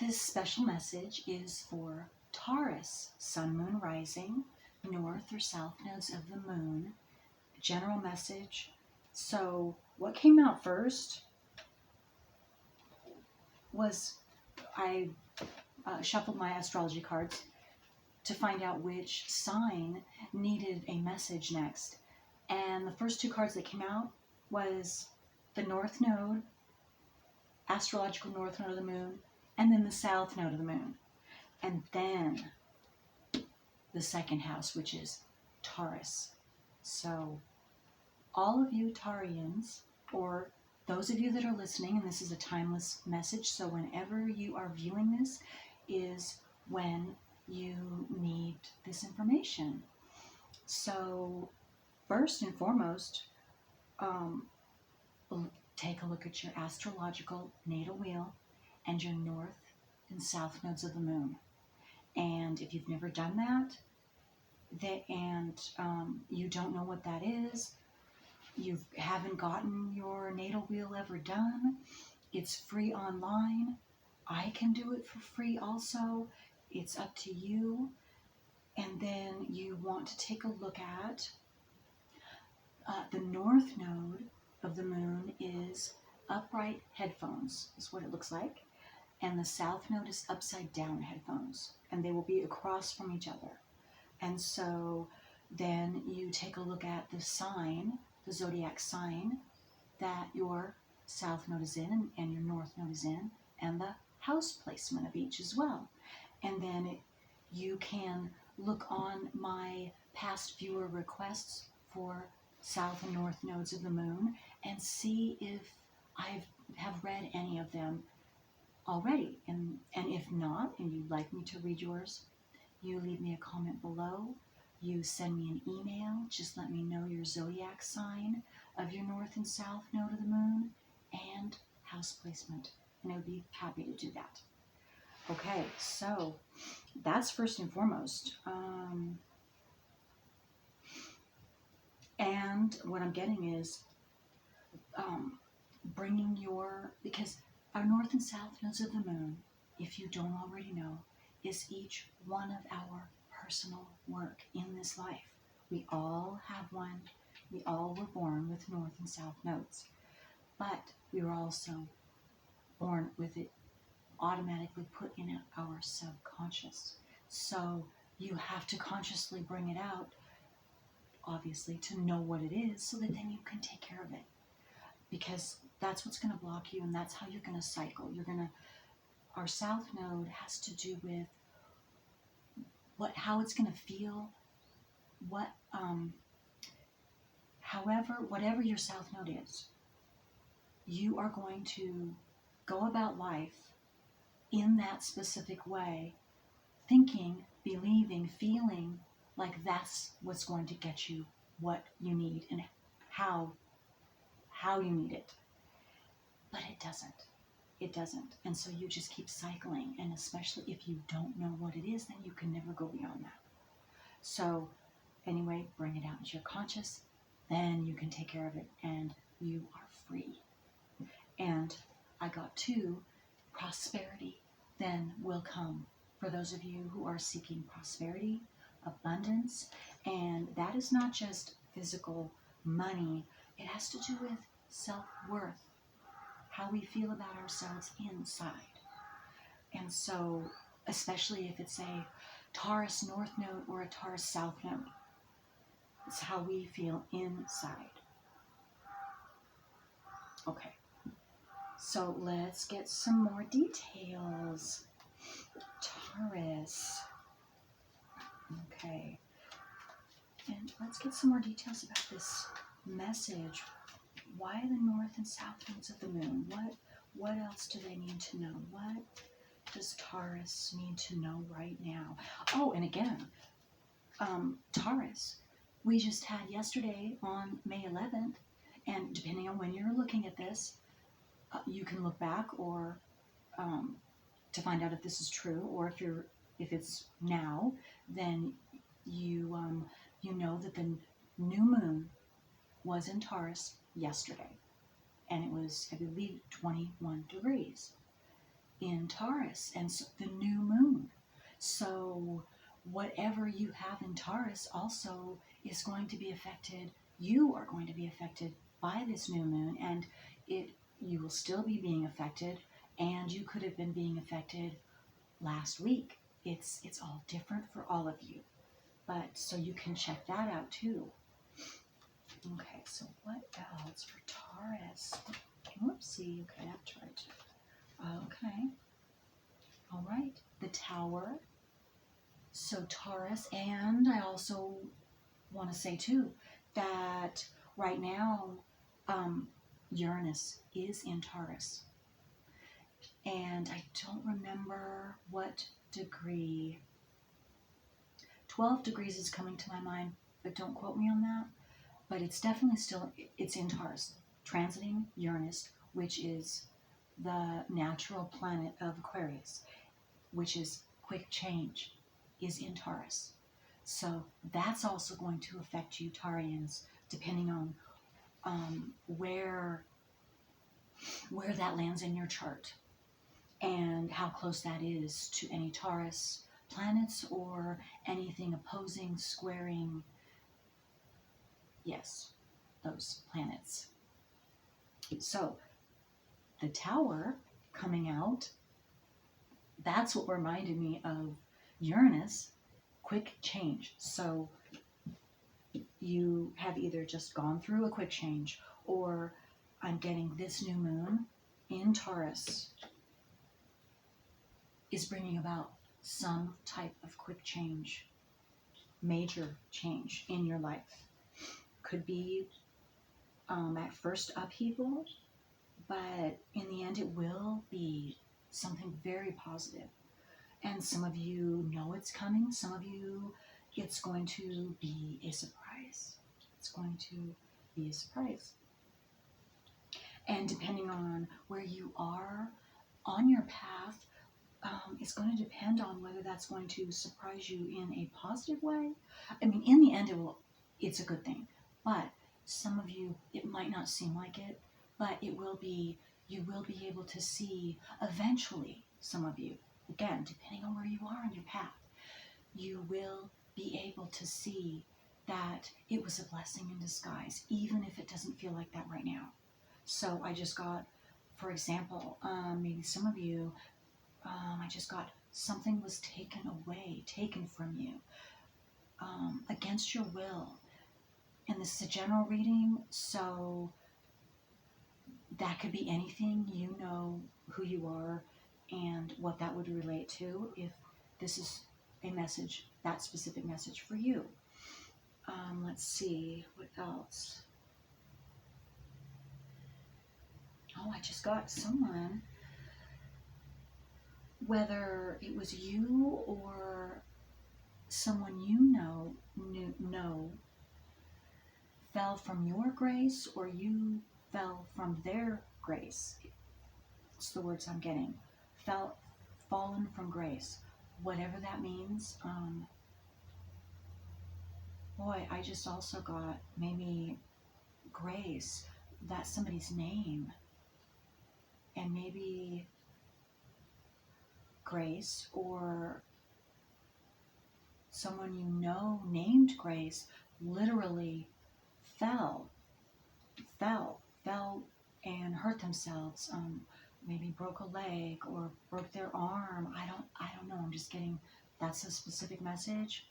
This special message is for Taurus, sun, moon, rising, north or south nodes of the moon. General message. So what came out first was I shuffled my astrology cards to find out which sign needed a message next. And the first two cards that came out was the north node, astrological north node of the moon, and then the south node of the moon. And then the second house, which is Taurus. So all of you Taurians, or those of you that are listening, and this is a timeless message, so whenever you are viewing this is when you need this information. So first and foremost, take a look at your astrological natal wheel and your north and south nodes of the moon. And if you've never done that, and you don't know what that is, you haven't gotten your natal wheel ever done, it's free online. I can do it for free also. It's up to you. And then you want to take a look at the north node of the moon is upright headphones, is what it looks like. And the south node is upside down headphones. And they will be across from each other. And so then you take a look at the sign, the zodiac sign that your south node is in and your north node is in, and the house placement of each as well. And then you can look on my past viewer requests for south and north nodes of the moon and see if I have read any of them already. And if not, and you'd like me to read yours, you leave me a comment below. You send me an email. Just let me know your zodiac sign of your north and south node of the moon and house placement. And I would be happy to do that. Okay, so that's first and foremost. And what I'm getting is bringing because our north and south nodes of the moon, if you don't already know, is each one of our personal work in this life. We all have one. We all were born with north and south nodes. But we were also born with it automatically put in our subconscious. So you have to consciously bring it out, obviously, to know what it is so that then you can take care of it. Because that's what's going to block you, and that's how you're going to cycle. Our south node has to do with how it's going to feel, whatever your south node is, you are going to go about life in that specific way, thinking, believing, feeling like that's what's going to get you what you need and how you need it. But it doesn't. It doesn't. And so you just keep cycling. And especially if you don't know what it is, then you can never go beyond that. So anyway, bring it out into your conscious. Then you can take care of it. And you are free. And I got 2, prosperity then will come. For those of you who are seeking prosperity, abundance. And that is not just physical money. It has to do with self-worth. How we feel about ourselves inside. And so, especially if it's a Taurus North Node or a Taurus South Node, it's how we feel inside. Okay, so let's get some more details. Taurus. Okay, and let's get some more details about this message. Why the north and south nodes of the moon? What else do they need to know? What does Taurus need to know right now? Oh, and again, Taurus, we just had yesterday on May 11th, and depending on when you're looking at this, you can look back or to find out if this is true, or if it's now, then you know that the new moon was in Taurus yesterday, and it was, I believe, 21 degrees. in Taurus, and so the new moon. So whatever you have in Taurus also is going to be affected. You are going to be affected by this new moon, and you will still be being affected, and you could have been being affected last week. It's all different for all of you, but so you can check that out too. Okay, so what else for Taurus? Whoopsie. Okay, I've tried to. Okay. All right. The Tower. So Taurus, and I also want to say too that right now Uranus is in Taurus, and I don't remember what degree. 12 degrees is coming to my mind, but don't quote me on that. But it's definitely it's in Taurus, transiting Uranus, which is the natural planet of Aquarius, which is quick change, is in Taurus. So that's also going to affect you, Taurians, depending on where that lands in your chart and how close that is to any Taurus planets or anything opposing, squaring, yes, those planets. So the Tower coming out, that's what reminded me of Uranus, quick change. So you have either just gone through a quick change, or I'm getting this new moon in Taurus is bringing about some type of quick change, major change in your life. Could be at first upheaval, but in the end it will be something very positive. And some of you know it's coming. Some of you, it's going to be a surprise. It's going to be a surprise. And depending on where you are on your path, it's going to depend on whether that's going to surprise you in a positive way. I mean, in the end, it's a good thing. But some of you, it might not seem like it, but you will be able to see eventually, some of you, again, depending on where you are on your path, you will be able to see that it was a blessing in disguise, even if it doesn't feel like that right now. So I just got, for example, maybe some of you, I just got something was taken away, taken from you, against your will. And this is a general reading, so that could be anything. You know who you are and what that would relate to if this is a message, that specific message for you. Let's see, what else? Oh, I just got someone, whether it was you or someone you know, fell from your grace, or you fell from their grace. It's the words I'm getting. Fallen from grace. Whatever that means. Boy, I just also got maybe grace. That's somebody's name. And maybe Grace, or someone you know named Grace, literally fell and hurt themselves. Maybe broke a leg or broke their arm. I don't know. I'm just getting, that's a specific message.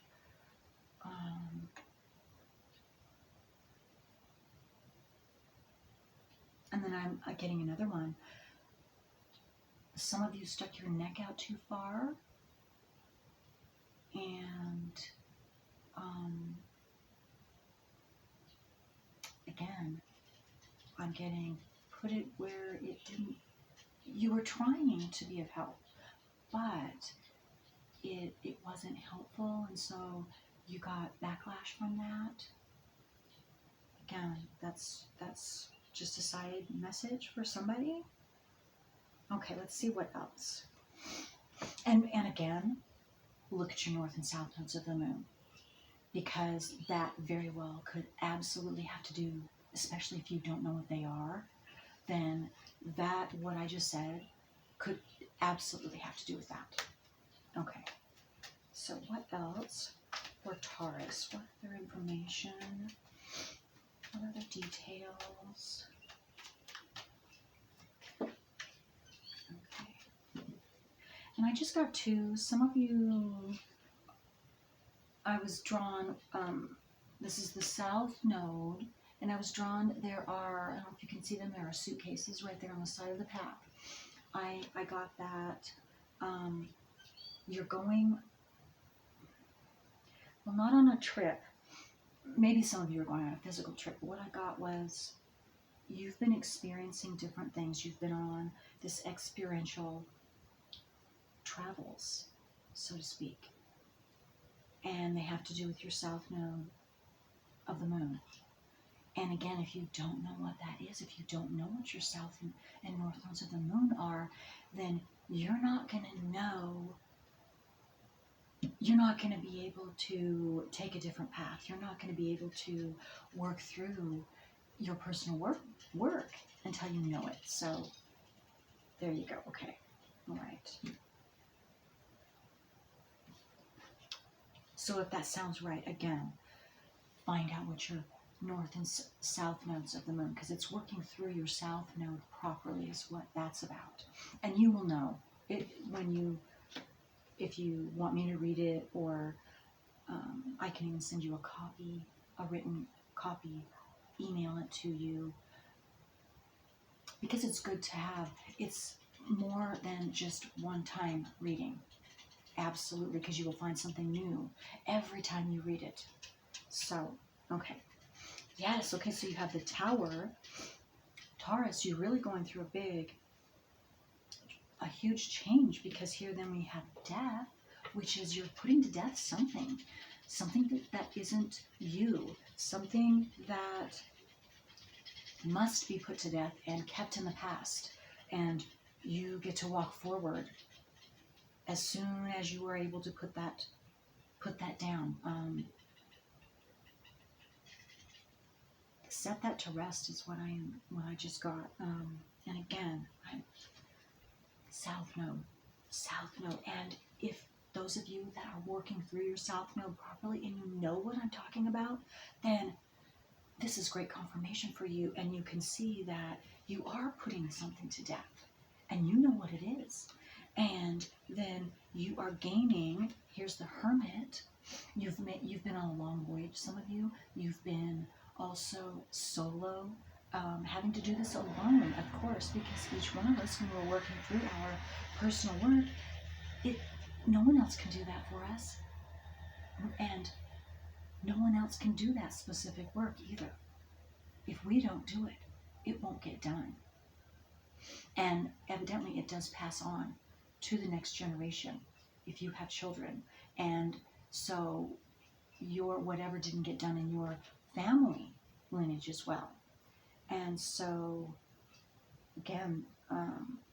And then I'm getting another one. Some of you stuck your neck out too far, and again, I'm getting, put it where it didn't, you were trying to be of help, but it wasn't helpful, and so you got backlash from that. Again, that's just a side message for somebody. Okay, let's see what else. And again, look at your north and south nodes of the moon, because that very well could absolutely have to do, especially if you don't know what they are, then that, what I just said, could absolutely have to do with that. Okay. So what else for Taurus? What other information? What other details? Okay. And I just got two. Some of you, I was drawn, this is the South Node, and I was drawn, there are, I don't know if you can see them, there are suitcases right there on the side of the path. I got that you're going, well, not on a trip. Maybe some of you are going on a physical trip, but what I got was you've been experiencing different things. You've been on this experiential travels, so to speak. And they have to do with your South Node of the Moon. And again, if you don't know what that is, if you don't know what your South and North Nodes of the Moon are, then you're not going to know, you're not going to be able to take a different path. You're not going to be able to work through your personal work until you know it. So there you go. Okay. All right. So if that sounds right, again, find out what your North and South nodes of the Moon, because it's working through your South node properly is what that's about. And you will know it when you, if you want me to read it, or I can even send you a copy, a written copy, email it to you, because it's good to have. It's more than just one-time reading. Absolutely, because you will find something new every time you read it. So, okay. Yes, okay, so you have the Tower. Taurus, you're really going through a huge change, because here then we have death, which is you're putting to death something that isn't you, something that must be put to death and kept in the past, and you get to walk forward as soon as you are able to put that down. Set that to rest is what I just got. And again, South Node, and if those of you that are working through your South Node properly and you know what I'm talking about, then this is great confirmation for you, and you can see that you are putting something to death, and you know what it is. And then you are gaining, here's the Hermit, you've been on a long voyage, some of you, you've been also solo, having to do this alone, of course, because each one of us, when we're working through our personal work, no one else can do that for us, and no one else can do that specific work either. If we don't do it, it won't get done. And evidently it does pass on to the next generation if you have children. And so your whatever didn't get done in your family lineage as well. And so again,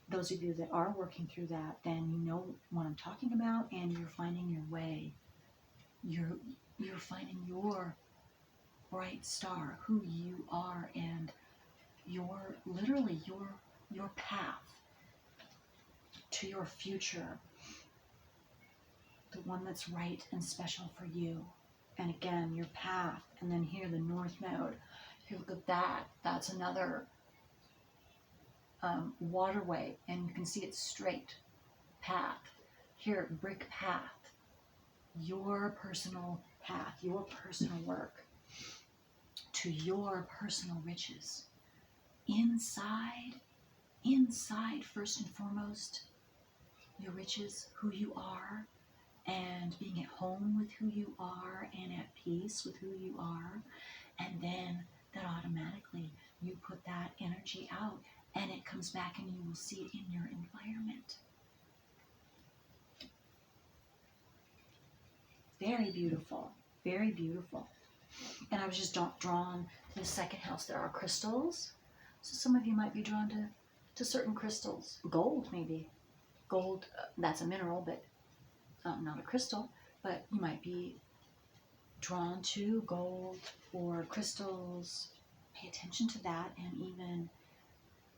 those of you that are working through that, then you know what I'm talking about, and you're finding your way. You're finding your bright star, who you are, and literally your path to your future, the one that's right and special for you. And again, your path, and then here the North Node. If you look at that, that's another waterway, and you can see it's straight path. Here, brick path, your personal path, your personal work to your personal riches. Inside first and foremost, your riches, who you are, and being at home with who you are, and at peace with who you are. And then that automatically you put that energy out, and it comes back, and you will see it in your environment. Very beautiful, very beautiful. And I was just drawn to the second house. There are crystals, so some of you might be drawn to certain crystals. Gold, maybe. Gold, that's a mineral, but not a crystal. But you might be drawn to gold or crystals. Pay attention to that. And even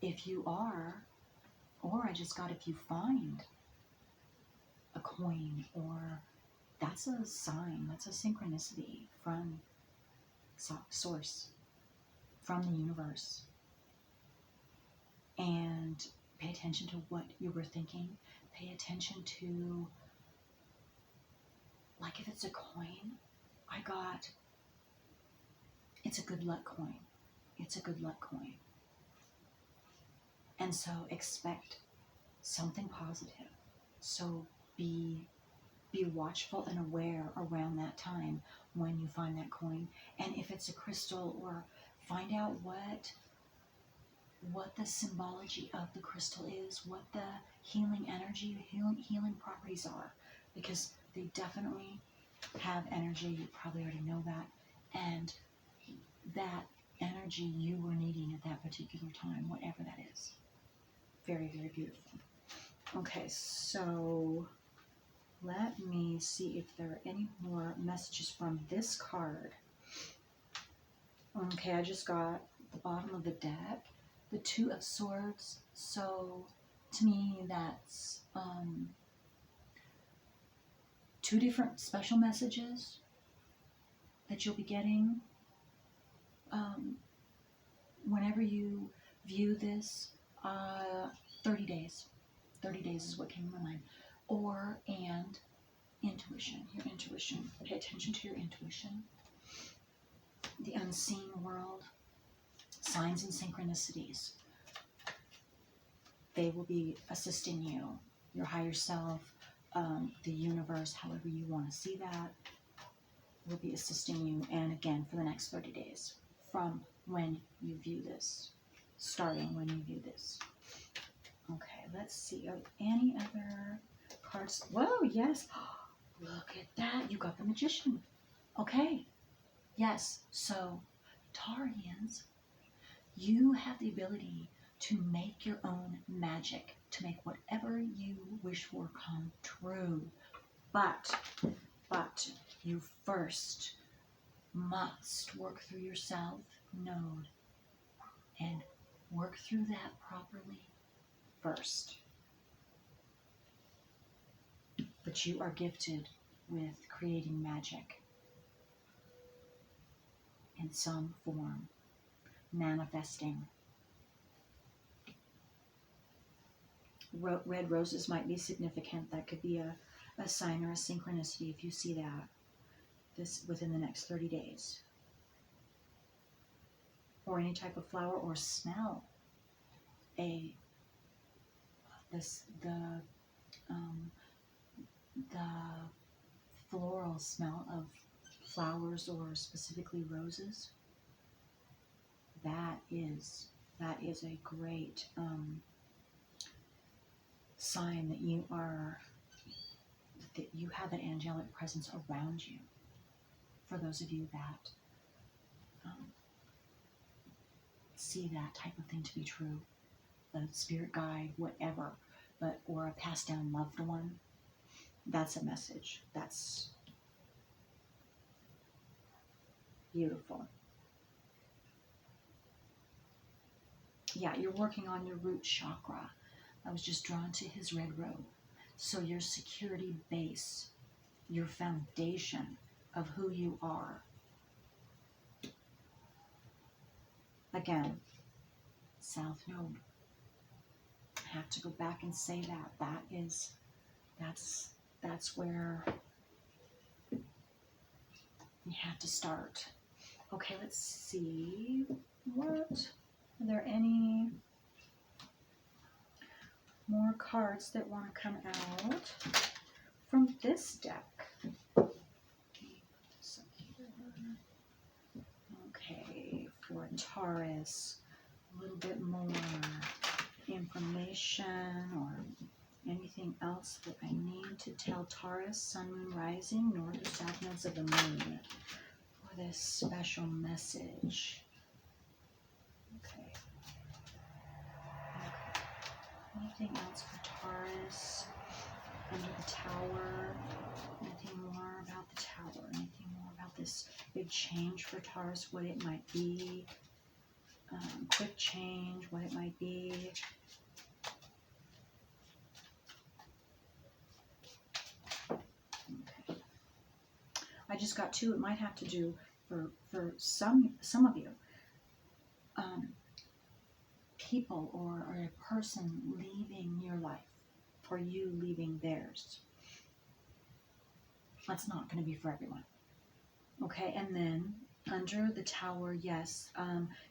if you are Or I just got, if you find a coin, or that's a sign, that's a synchronicity from source, from the universe. And pay attention to what you were thinking. Pay attention to, like if it's a coin, it's a good luck coin. It's a good luck coin. And so expect something positive. So be watchful and aware around that time when you find that coin. And if it's a crystal, or find out what the symbology of the crystal is, what the healing energy, healing properties are, because they definitely have energy. You probably already know that. And that energy you were needing at that particular time, whatever that is. Very, very beautiful. Okay, so let me see if there are any more messages from this card. Okay, I just got the bottom of the deck, the Two of Swords. So to me, that's two different special messages that you'll be getting whenever you view this. 30 days. 30 days is what came to my mind. And intuition, your intuition. Pay attention to your intuition. The unseen world, signs and synchronicities. They will be assisting you, your higher self, the universe, however you want to see that, will be assisting you. And again, for the next 30 days, from when you view this, starting when you view this. Okay, let's see. Are any other cards? Whoa, yes. Look at that. You got the Magician. Okay. Yes. So, Taurians, you have the ability to make your own magic, to make whatever you wish for come true. But you first must work through your self node and work through that properly first. But you are gifted with creating magic in some form, manifesting. Red roses might be significant. That could be a sign or a synchronicity if you see that this within the next 30 days. Or any type of flower, or smell the floral smell of flowers, or specifically roses. That is a great sign that you have an angelic presence around you. For those of you that see that type of thing to be true, a spirit guide, whatever, or a passed down loved one, that's a message. That's beautiful. Yeah, you're working on your root chakra. I was just drawn to his red robe. So your security base, your foundation of who you are. Again, South Node. I have to go back and say that. That's where you have to start. Okay, let's see. Are there any more cards that want to come out from this deck? Okay, for Taurus, a little bit more information or anything else that I need to tell Taurus, Sun, Moon, Rising, North or South nodes of the Moon for this special message. Okay. Anything else for Taurus under the Tower? Anything more about the Tower? Anything more about this big change for Taurus? What it might be? Quick change, what it might be? just got two. It might have to do for some of you. People or a person leaving your life or you leaving theirs. That's not going to be for everyone. Okay, and then under the Tower, yes,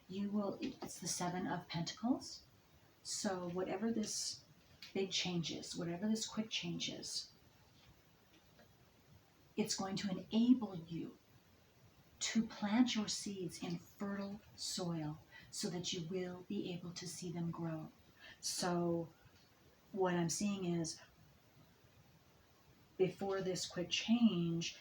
you will, it's the Seven of Pentacles. So whatever this big change is, whatever this quick change is, it's going to enable you to plant your seeds in fertile soil so that you will be able to see them grow. So what I'm seeing is, before this quick change,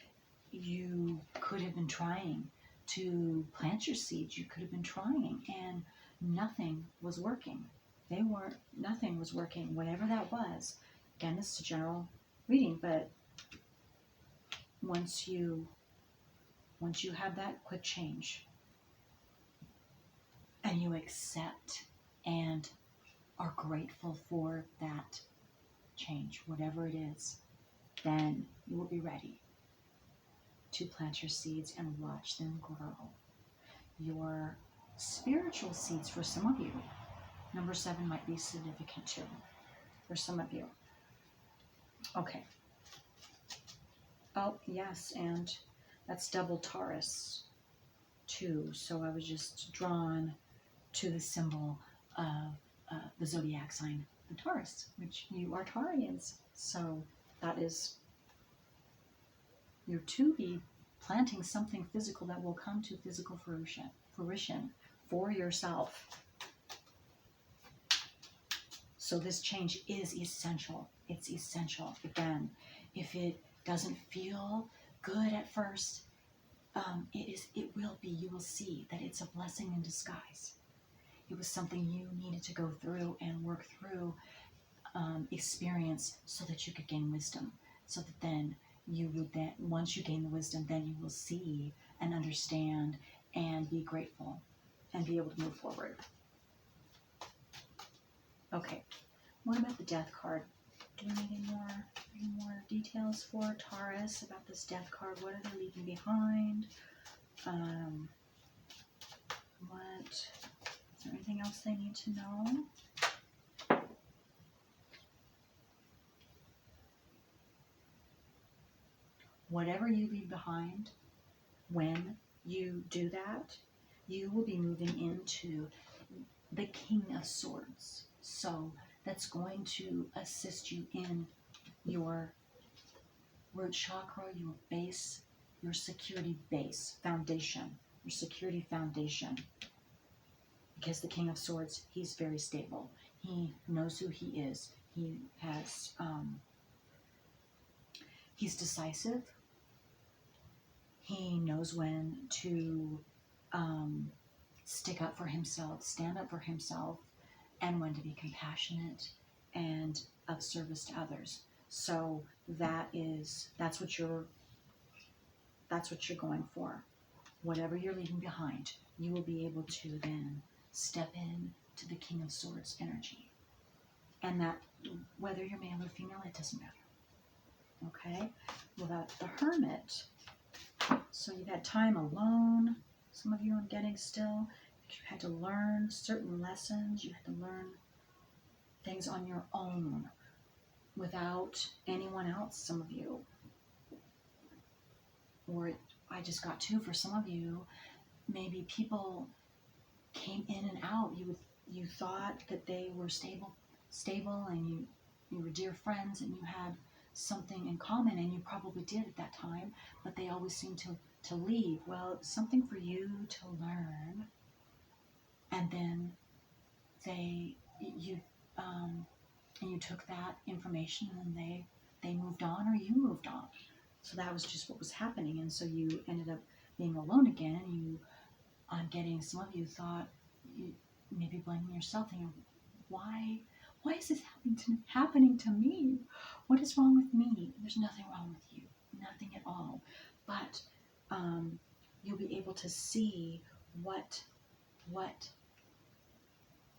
you could have been trying to plant your seeds. You could have been trying, and nothing was working. Nothing was working, whatever that was. Again, this is a general reading, but once you have that quick change and you accept and are grateful for that change, whatever it is, then you will be ready to plant your seeds and watch them grow. Your spiritual seeds, for some of you, number 7 might be significant too, for some of you. Okay. Oh, yes, and that's double Taurus too. So I was just drawn to the symbol of the zodiac sign, the Taurus, which you are Taurians. So that is, you're to be planting something physical that will come to physical fruition for yourself. So this change is essential. It's essential. Again, if it doesn't feel good at first, it will be. You will see that it's a blessing in disguise. It was something you needed to go through and work through, experience, so that you could gain wisdom. So that then once you gain the wisdom, then you will see and understand and be grateful and be able to move forward. Okay, what about the Death card? Do we need any more details for Taurus about this Death card? What are they leaving behind? Is there anything else they need to know? Whatever you leave behind, when you do that, you will be moving into the King of Swords. So that's going to assist you in your root chakra, your base, your security base, foundation, your security foundation. Because the King of Swords, he's very stable. He knows who he is. He has, he's decisive. He knows when to stick up for himself, stand up for himself, and when to be compassionate and of service to others. So that's what you're going for. Whatever you're leaving behind, you will be able to then step in to the King of Swords energy. And that, whether you're male or female, it doesn't matter. Okay? Well, that's the Hermit. So you've had time alone. Some of you I'm getting still. You had to learn certain lessons. You had to learn things on your own without anyone else, some of you. Or I just got two for some of you. Maybe people came in and out. You thought that they were stable, and you were dear friends, and you had something in common, and you probably did at that time, but they always seemed to leave. Well, something for you to learn, and then you took that information, and they moved on, or you moved on. So that was just what was happening, and so you ended up being alone again. And I'm getting, some of you thought, you maybe blaming yourself, thinking, why is this happening to me? What is wrong with me? There's nothing wrong with you, nothing at all. But you'll be able to see what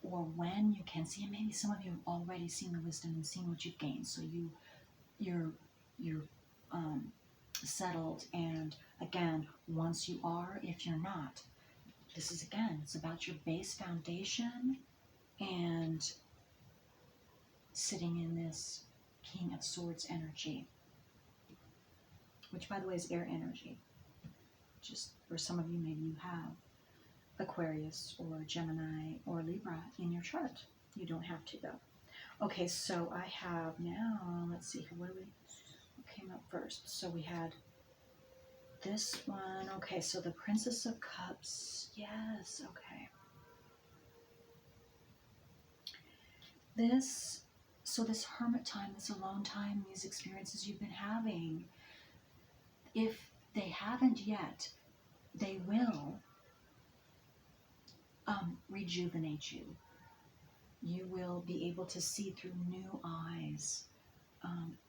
or when you can see, and maybe some of you have already seen the wisdom and seen what you've gained. So you're settled. And again, once you are, if you're not, this is again, it's about your base foundation and sitting in this King of Swords energy, which by the way is air energy. Just for some of you, maybe you have Aquarius or Gemini or Libra in your chart. You don't have to though. Okay, so I have now, let's see, what came up first? So we had this one. Okay, so the Princess of Cups. Yes, okay. So this hermit time, this alone time, these experiences you've been having, if they haven't yet, they will rejuvenate you. You will be able to see through new eyes,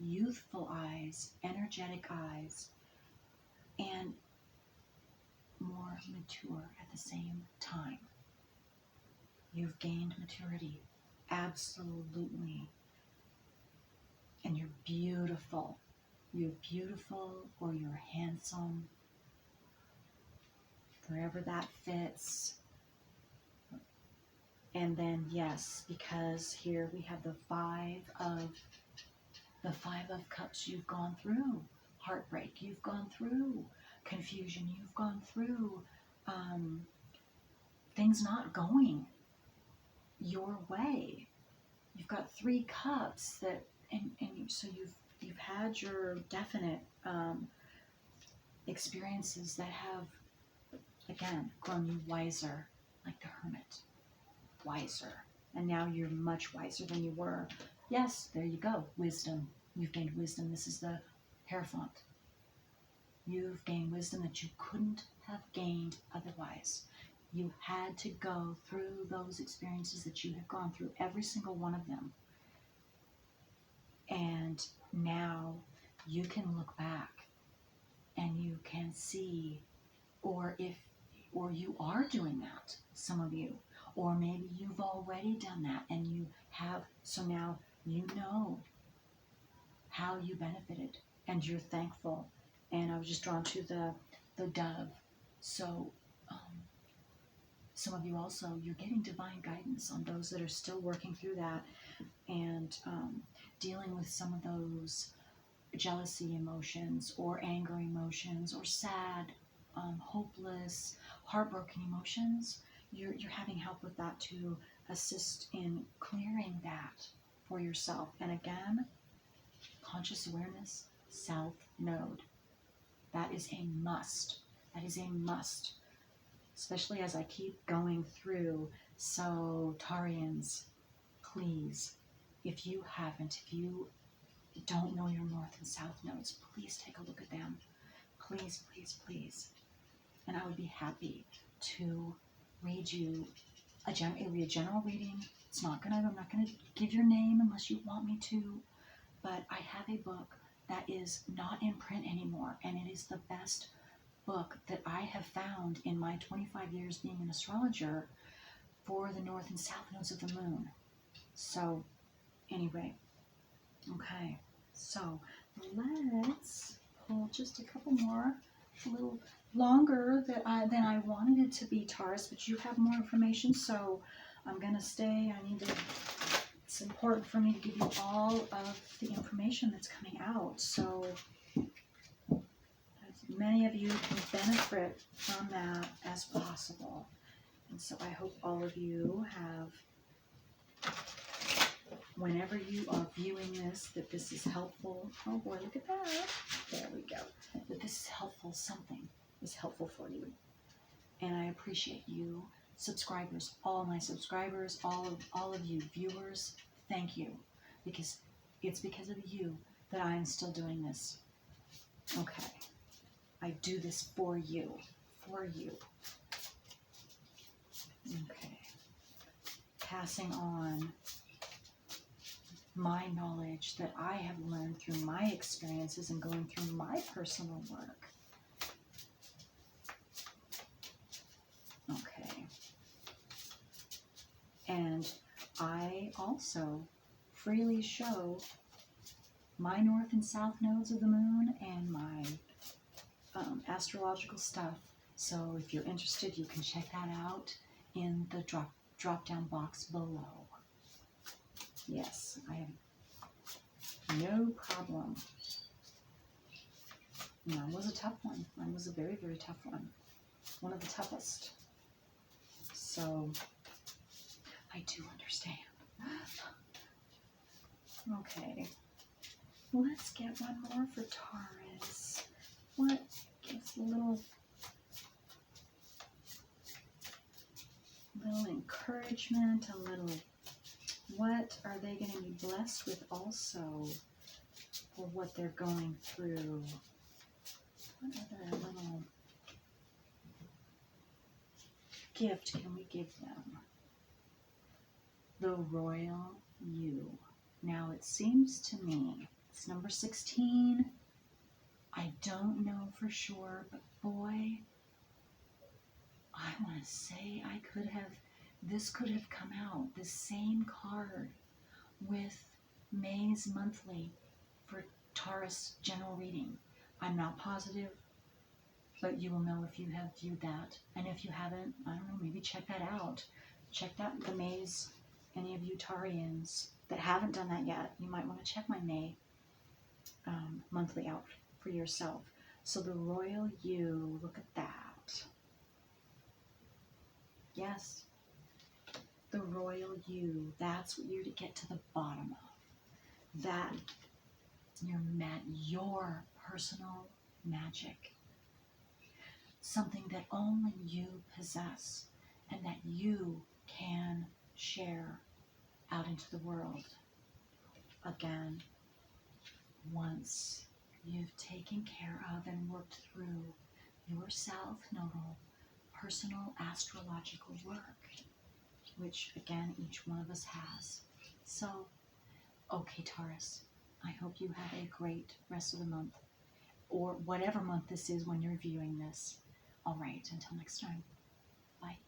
youthful eyes, energetic eyes, and more mature at the same time. You've gained maturity, absolutely. And you're beautiful. You're beautiful or you're handsome, wherever that fits. And then yes, because here we have the Five of Cups. You've gone through heartbreak, you've gone through confusion, you've gone through things not going your way. You've got 3 cups that, and so you've had your definite experiences that have again grown you wiser, like the Hermit, wiser, and now you're much wiser than you were. Yes, there you go, wisdom. You've gained wisdom. This is the Hierophant. You've gained wisdom that you couldn't have gained otherwise. You had to go through those experiences that you have gone through, every single one of them. And now you can look back and you can see, or you are doing that, some of you, or maybe you've already done that and you have, so now you know how you benefited and you're thankful. And I was just drawn to the dove. So some of you also, you're getting divine guidance on those that are still working through that and dealing with some of those jealousy emotions or anger emotions or sad, hopeless, heartbroken emotions. You're having help with that to assist in clearing that for yourself. And again, conscious awareness, South Node. That is a must. That is a must. Especially as I keep going through. So, Taurians, please, if you don't know your North and South Nodes, please take a look at them. Please, please, please. And I would be happy to read you a general reading. I'm not gonna give your name unless you want me to, but I have a book that is not in print anymore, and it is the best book that I have found in my 25 years being an astrologer for the North and South Nodes of the Moon. So, anyway, okay, so let's pull just a couple more, a little longer than I wanted it to be, Taurus, but you have more information, so I'm going to stay. It's important for me to give you all of the information that's coming out, so as many of you can benefit from that as possible. And so I hope all of you have, whenever you are viewing this, that this is helpful. Oh boy, look at that. There we go. That this is helpful, something is helpful for you. And I appreciate you, subscribers, all my subscribers, all of you viewers, thank you. Because it's because of you that I am still doing this. Okay. I do this for you. For you. Okay. Passing on my knowledge that I have learned through my experiences and going through my personal work. Okay. And I also freely show my North and South Nodes of the Moon and my astrological stuff. So if you're interested, you can check that out in the drop down box below. Yes, I have no problem. Mine was a tough one. Mine was a very, very tough one. One of the toughest. So I do understand. Okay. Let's get one more for Taurus. What gives a little encouragement, a little, what are they going to be blessed with also for what they're going through? What other little gift can we give them? The Royal You. Now it seems to me, it's number 16. I don't know for sure, but boy, I want to say this could have come out, the same card with May's monthly for Taurus general reading. I'm not positive, but you will know if you have viewed that. And if you haven't, I don't know, maybe check that out. Check that, the May's, any of you Taurians that haven't done that yet, you might want to check my May monthly out for yourself. So the Royal You, look at that. Yes, the Royal You, that's what you're to get to the bottom of. That your personal magic. Something that only you possess and that you can share out into the world. Again, once you've taken care of and worked through your self-nodal personal astrological work, which again each one of us has. So, okay, Taurus, I hope you have a great rest of the month, or whatever month this is when you're viewing this. All right, until next time, bye.